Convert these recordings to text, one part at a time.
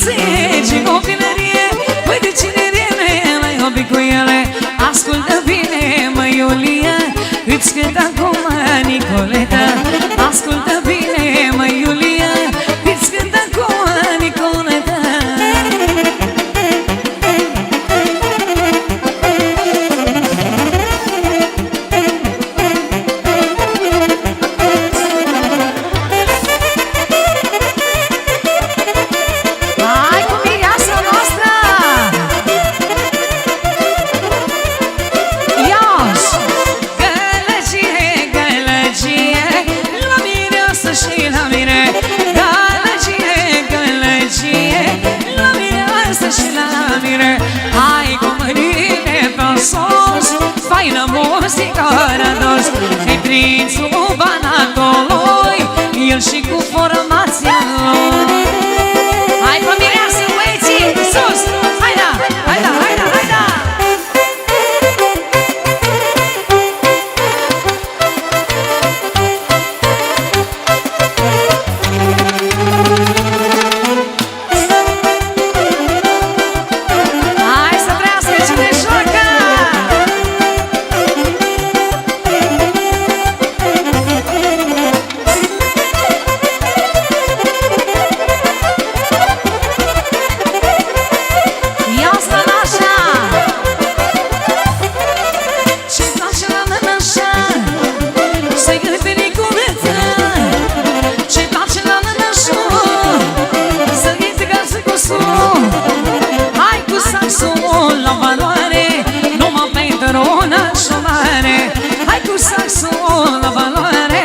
înțelegi copilărie, păi de cinerele l-ai iubit cu ele. Ascultă bine, mă, Iulia, îți cânt acum Nicoleta. Ascultă bine, mă, Iulia, îți cânt acum Nicoleta. Faină muzică rădos, e prințul Banatului, el și cu formația lui. Hai pe mireasă, băieții, sus! Haida, haida, haida, haida! Hai să trăiască cine joacă! Hai cu saxul la valoare, numai pentru una așa mare. Hai cu saxul la valoare,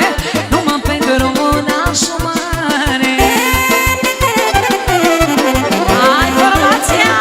numai pentru una așa mare. Hai formația!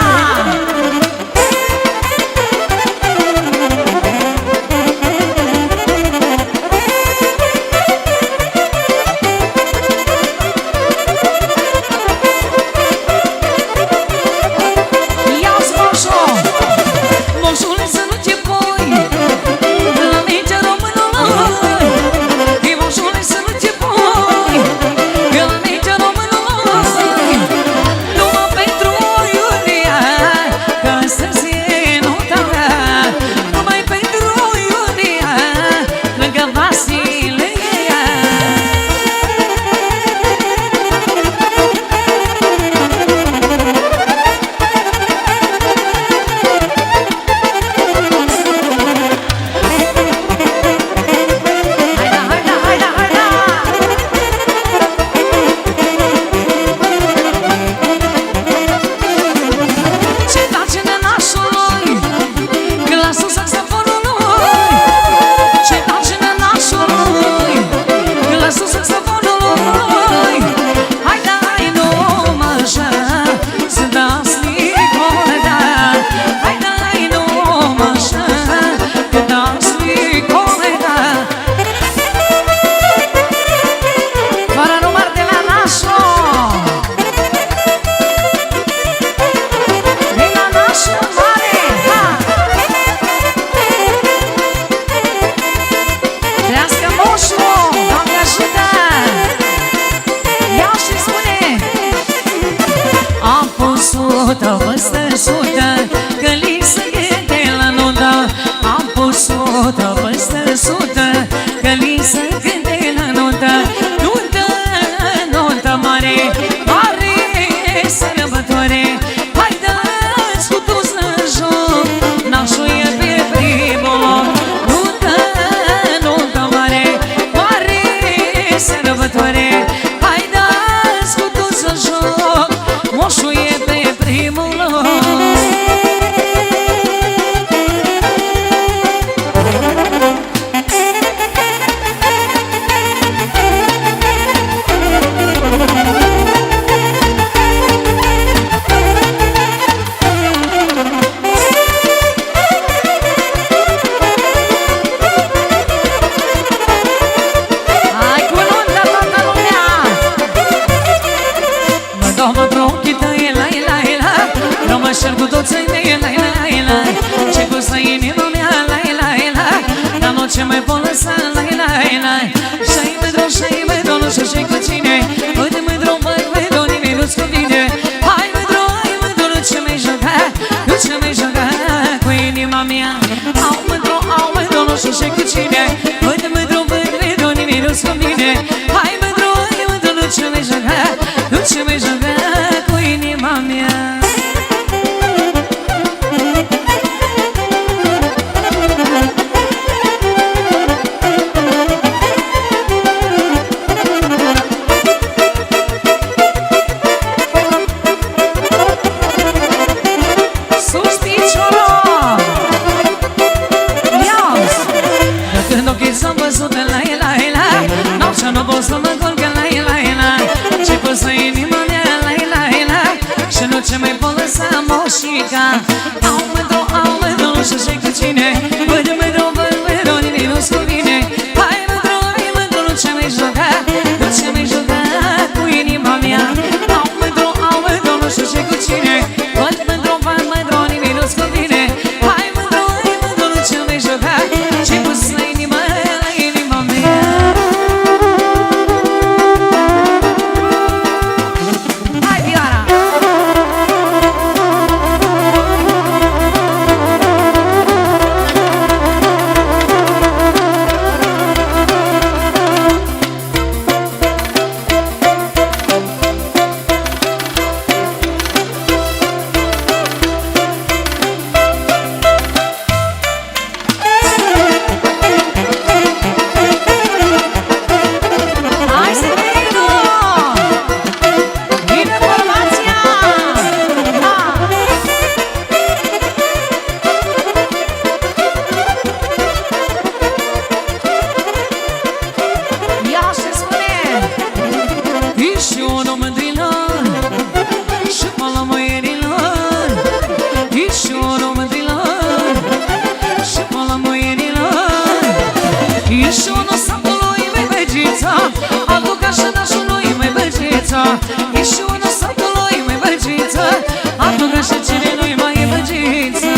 ce mai pot lăsa, lai, lai, lai. Și-ai mândru, și-ai mândru, nu știu și cu cine. Uite mândru, mă, mândru, nimeni nu-ți convine. Hai mândru, pot lăsa moșica. Au mândru, nu știu ce cu cine. Văd mândru, nimeni nu-s cu mine. Hai mândru, nu ce mai juca, nu ce mai juca cu inima mea. Au mândru, nu știu ce cu cine. Văd mândru, nimeni nu-s cu mine. Hai mândru, nu ce mai juca, ce pus la inima mea. Hai Vioara! Hai Severino! Vine formația! Ia și spune! Ești un om mândrilor și pala măierilor. Ești un om mândrilor și pala măierilor. Ești unul satului, măi băgița, aduc așa nașului, măi băgița. Ești unul satului, măi băgița, aduc așa cine nu-i mai băgița.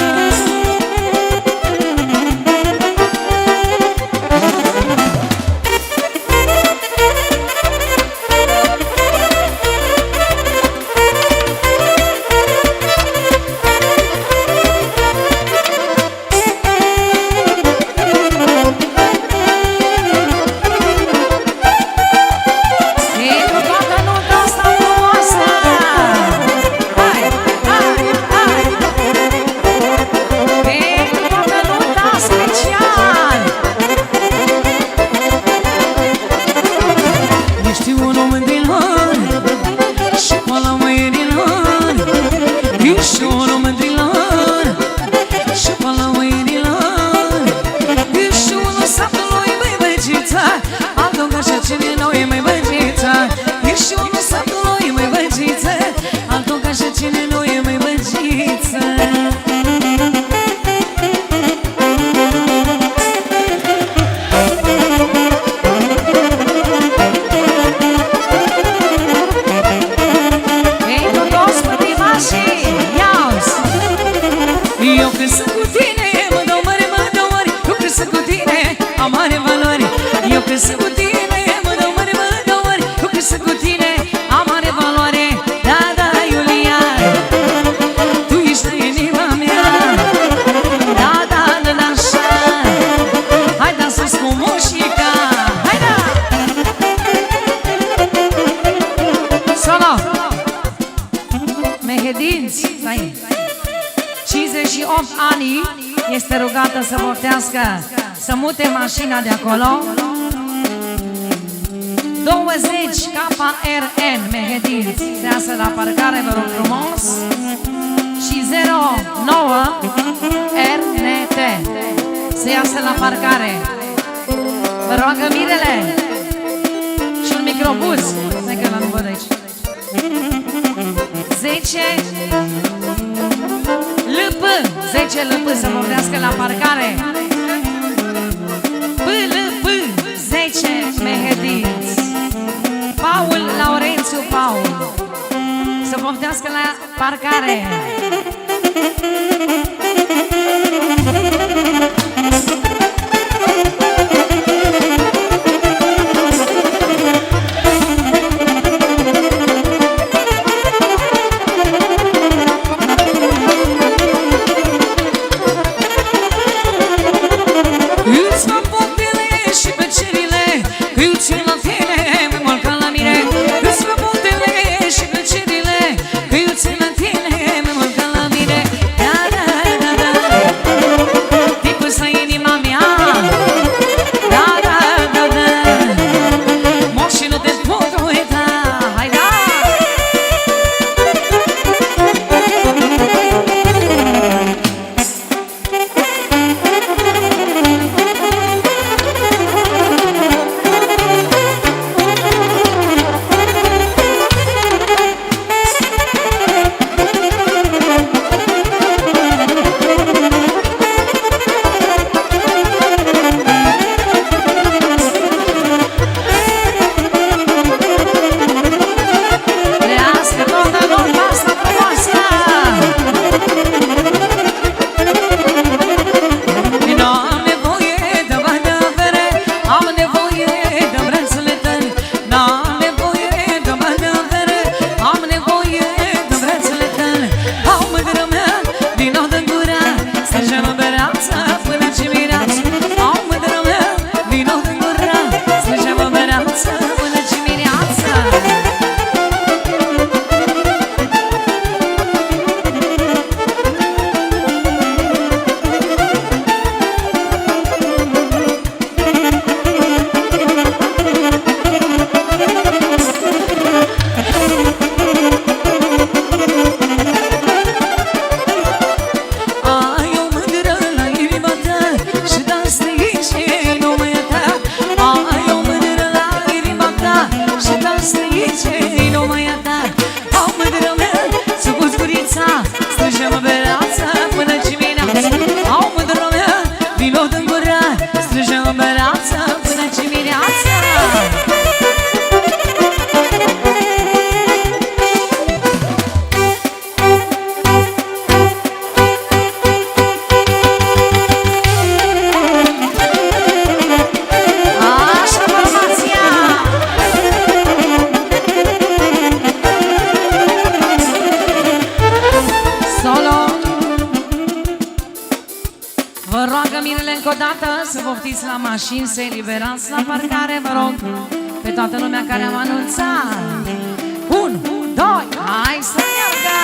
Pentru toată nunta asta frumoasă! Hai, hai, hai! Pentru toată nunta special! Ești un om mândrilor și pala măierilor. Ești un om mândrilor și pala măierilor. Ești unul satului, măi băgița, aduc așa cine nu-i mai băgița. Ești unul satului, măi băgiță, aduc așa cine nu-i mai băgiță. Pentru toți pătimașii, ia-uzi! Eu când sunt cu tine, mă dau mare, eu când sunt cu tine, am mare valori. Eu când sunt cu tine, mă dau mare, eu când sunt cu tine, am mare valoare. Da, da, Iulia, tu ești inima mea. Da, da, da, da, așa. Hai da sus cu mușica, hai da! Solo! Mehedinți, stai! 58 ani este rugată să vortească, să mute mașina de acolo. 20 KRN Mehedinți se iasă la parcare, vă rog frumos. Și 09 RNT se iasă la parcare. Vă roagă Mirele și un microbus. Stai că nu văd aici. 10 LP, 10 LP să vorbească la parcare. PLP, 10 Mehedinți. Paul Laurențiu Paul să vorbească la parcare. mirele încă o dată să poftiți la mașini, să eliberați la parcare, vă rog, pe toată lumea care am anunțat. 1, 2, hai să meargă!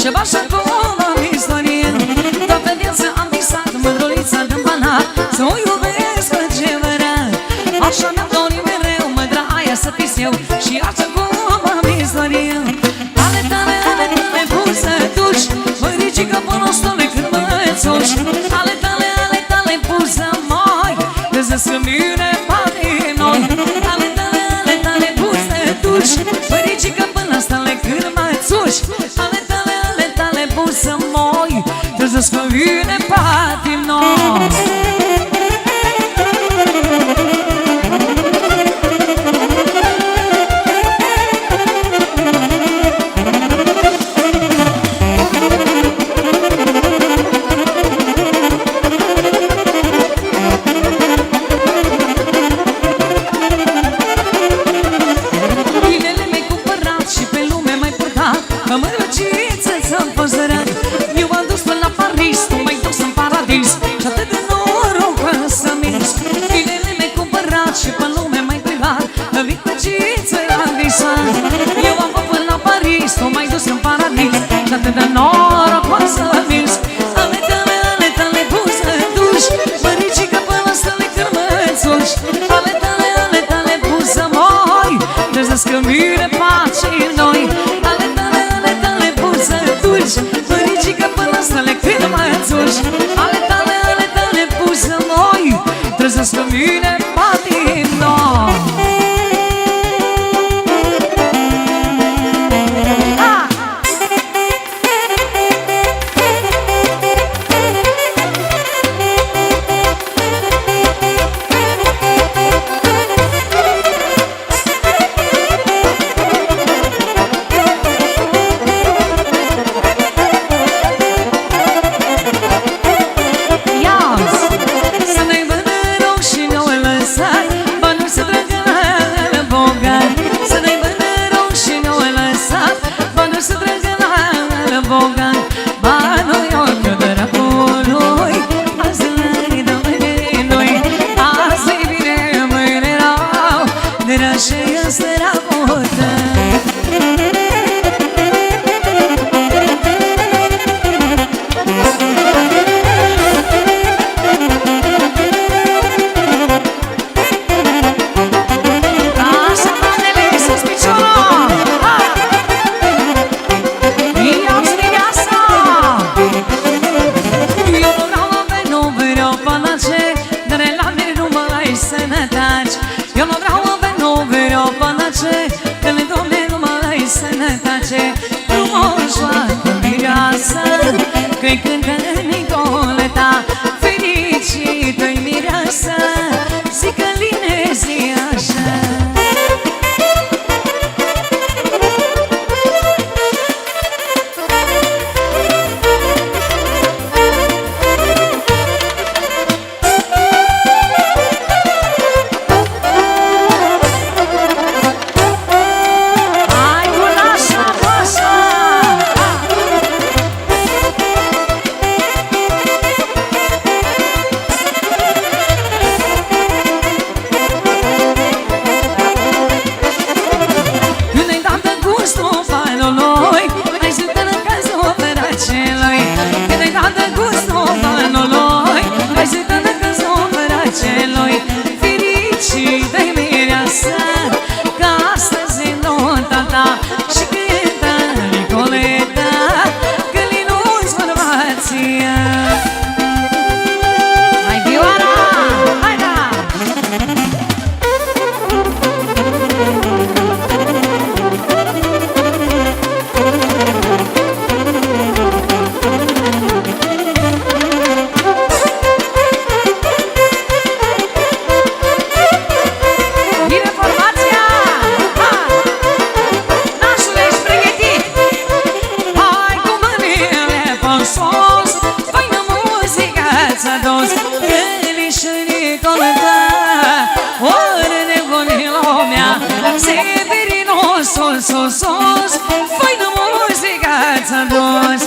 Și așa cum am istorie, toată viața am visat mândrulița din Banat, să o iubesc pe adevărat. Așa mi-am dorit mereu, mândra aia să fis eu, și așa cum am istorie. Ale tale pus să duci, mă ridică până o stole când mă înțoci. Ale tale pus să mai găsesc în mine pate noi. Ale tale pus să duci, mă ridică până o stole când mă înțoci. Să moi, trezesc că vine patim noi. Binele mi-ai cumpărat și pe lume m-ai purtat, că mă răciță ți-am păzărat. Eu am dus până la Paris, tu m-ai dus în paradis, și atât de noroc să minți. Binele mi-ai cumpărat și pe lume m-ai privat, că vicăciță am visat. Eu am fost până la Paris, tu m-ai dus în paradis, și atât de noroc să minți. Ale tale buze duși, mă ridică până la stele când mă înțuși. Ale tale buze moi, trezesc că vine pace în noi. Ale tale buze duși, mă ridică până la stele când mă înțuși. Ale tale buze moi, trezesc că vine pace în noi. Că-i cântă Nicoleta, fericită-i mireasă, zic că line zi așa. sos faină muzica ți-a dus.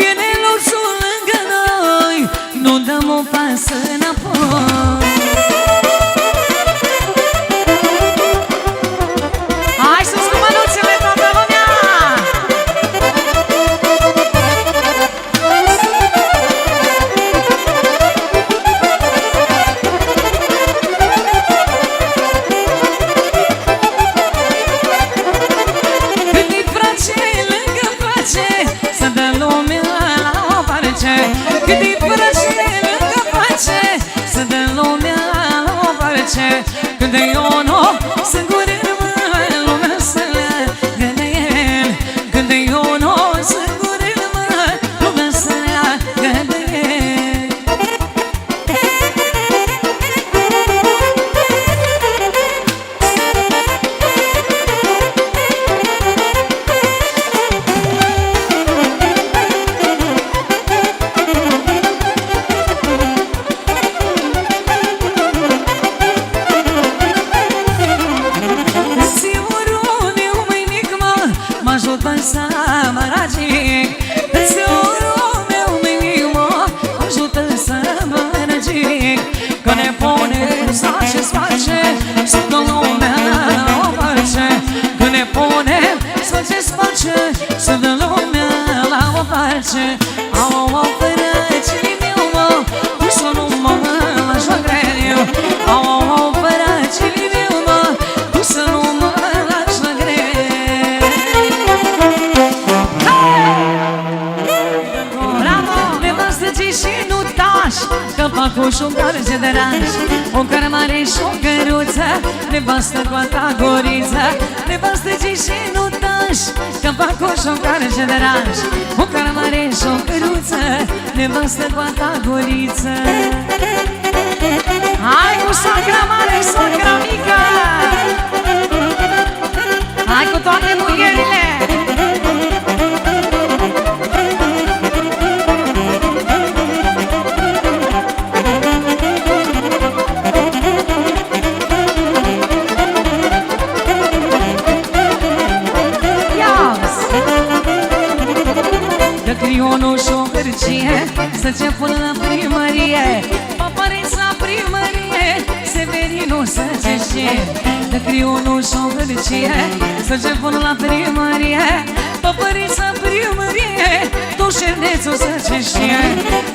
E neluțul lângă noi, nu dăm o pasă înapoi. Hai sus cu mânuțele toată lumea! Când e ono, singur rămân lumea să leagă de el. Când e ono, singur rămân lumea să leagă de el. Să mă ragic, Săurul meu mic mă ajută să mă ragic. Că ne pune ce-ți face, să dă lumea la o parce. Că ne pune ce-ți face, să dă lumea la o parce. Au, părăcii meu mă, tu să nu mă lași la greu. Au, părăcii meu mă, tu să nu mă lași la greu. Căpacușul carge de ranj, o cărmare și o căruță, nevastă cu atagoriță, nevastă ci și nu tași. Căpacușul carge de ranj, o cărmare și o căruță, nevastă cu atagoriță. Hai cu soacra mare, soacra mică! Hai cu toate muierile! Crionul și o hârcie, să ce pun la primărie, papareți la primărie, Severinul să ce știe. Dă crionul și o hârcie, să ce pun la primărie, papareți la primărie, Dușernețul să ce știe.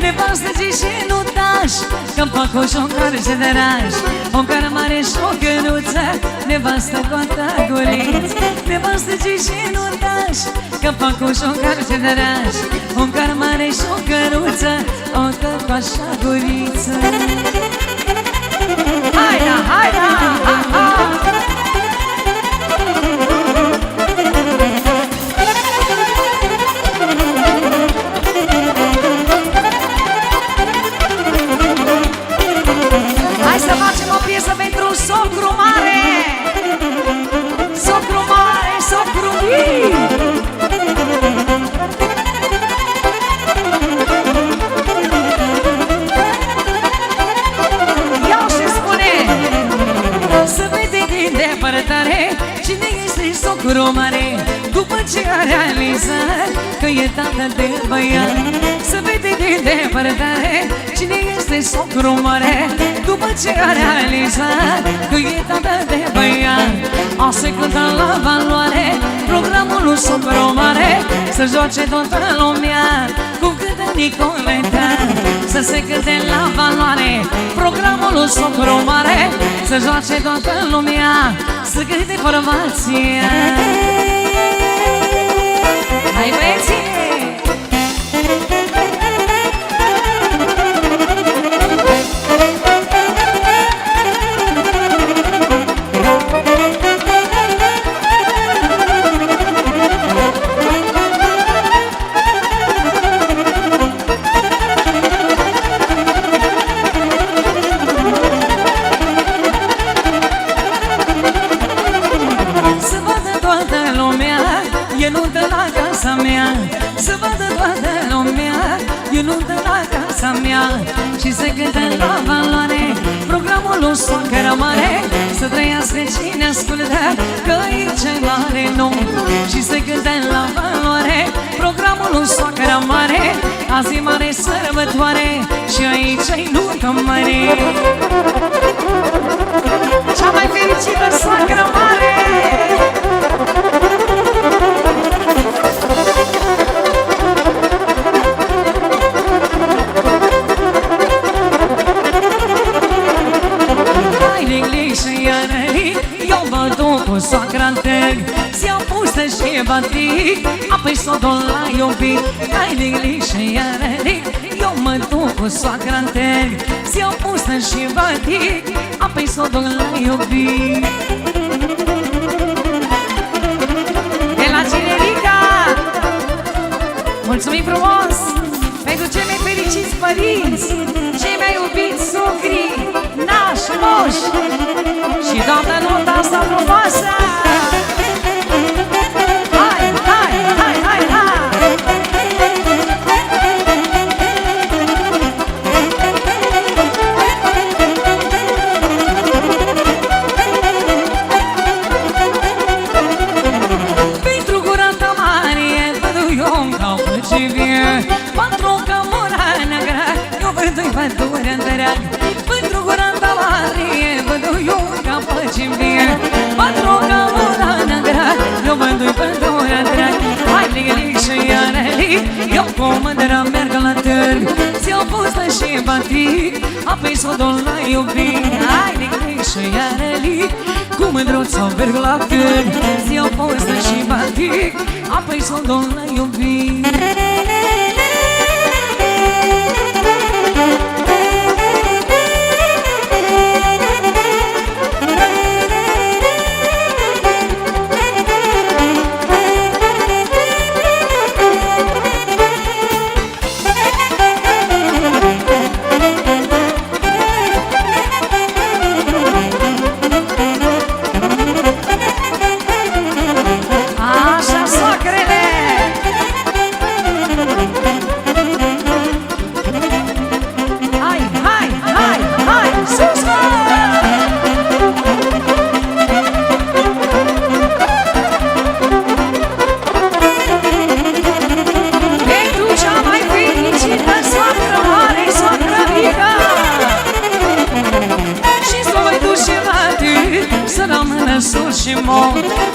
Nevastă ce și nu tași, Căpacuș și o carge de ranj, o cărmare și o căruță, nevastă cu atagoriță. Nevastă ce și nu tași, Căpacuș și o carge de ranj, o cărmare și o căruță, o căpașa guriță. Hai da, hai da, ha, ha! Hai să facem o piesă pentru socru mare! Socru mare, socru mic! Să vede din depărtare cine este socru mare, după ce a realizat că e tată de băiat. Să vede din depărtare cine este socru mare, după ce a realizat că e tată de băiat. O să cântă la valoare programul lui socru mare, să joace toată lumea cu câte Nicoleta. Să se cânte la valoare programul lui socru mare, să joace toată lumea, să cânte formația. Hai băieții! Să vadă toată lumea, eu nu dă la casa mea. Și se cântă la valoare programul lui socru mare, să trăiască cine ascultă, că e ce mare nou și să cânte la valoare programul lui soacra mare. Azi e mare sărbătoare și aici-i nuntă mare. Cea mai fericită soacră mare! Eu mă duc cu soacra-n tăg, ți-au pusă și batic, apoi s-o duc la iubit. Hai de și iarăric, eu mă duc cu soacra-n tăg, ți-au pusă și batic, apoi s-o duc la iubit. De la Cinerica, mulțumim frumos pentru cei mai fericiți părinți, cei mai iubiți socri, nași, moși și toată nota asta frumoasă. Hai, hai, hai, hai, hai! Pentru gura ta mare văd eu ca o plăcivie, pentru că mura neagră eu văd-i pădurea întreagă. Pentru gura ta mare văd eu ca plăcivie, pentru că mura neagră eu văd-i pădurea întreagă. Hai, ligă-lic și iară-lic, eu cu mândră merg la târg, ți-o pusă și batic, apoi s-o duc la iubit. Hai, ligă-lic și iară-lic, cu mândruță merg la târg, ți-o pusă și batic, apoi s-o duc la iubit.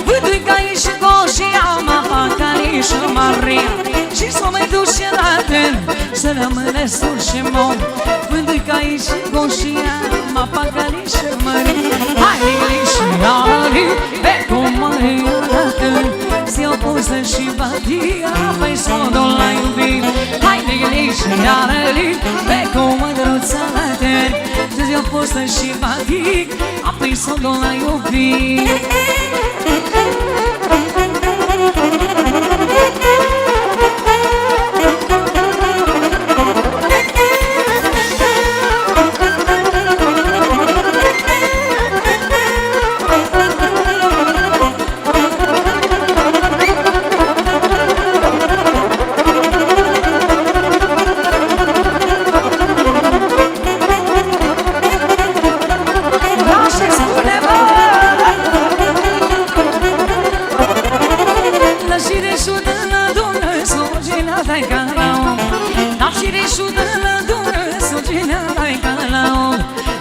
Văd-i ca ești goșii, ama pacanii și maria, și s-o mai duce la târg, să rămână sus și mor. Văd-i ca ești goșii, ama pacanii și maria. Hai, ligli și iarăli, pe cum maria la târg, ți-o pusă și batia, apoi s-o duc la iubit. Hai, ligli și iarăli, pe cum mândruța la târg, ți-o pusă și batic, apoi s-o duc la iubit.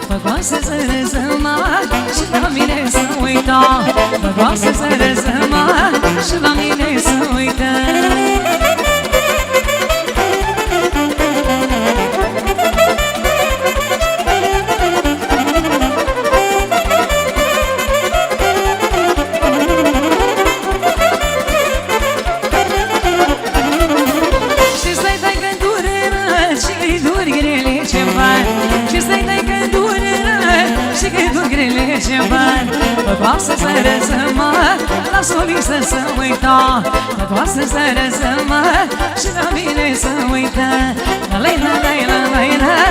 Păgoasă să răzăma și la mine să uita, păgoasă să răzăma și la mine să uita. Și să-i dai gânduri și gânduri grele ce fac, și să-i dai gânduri și gânduri grele ce fac. Păgoasă să răzăma, la solisă să uita, păgoasă să răzăma și la mine să uita. La la la la la la la la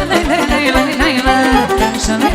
la la la la la la la la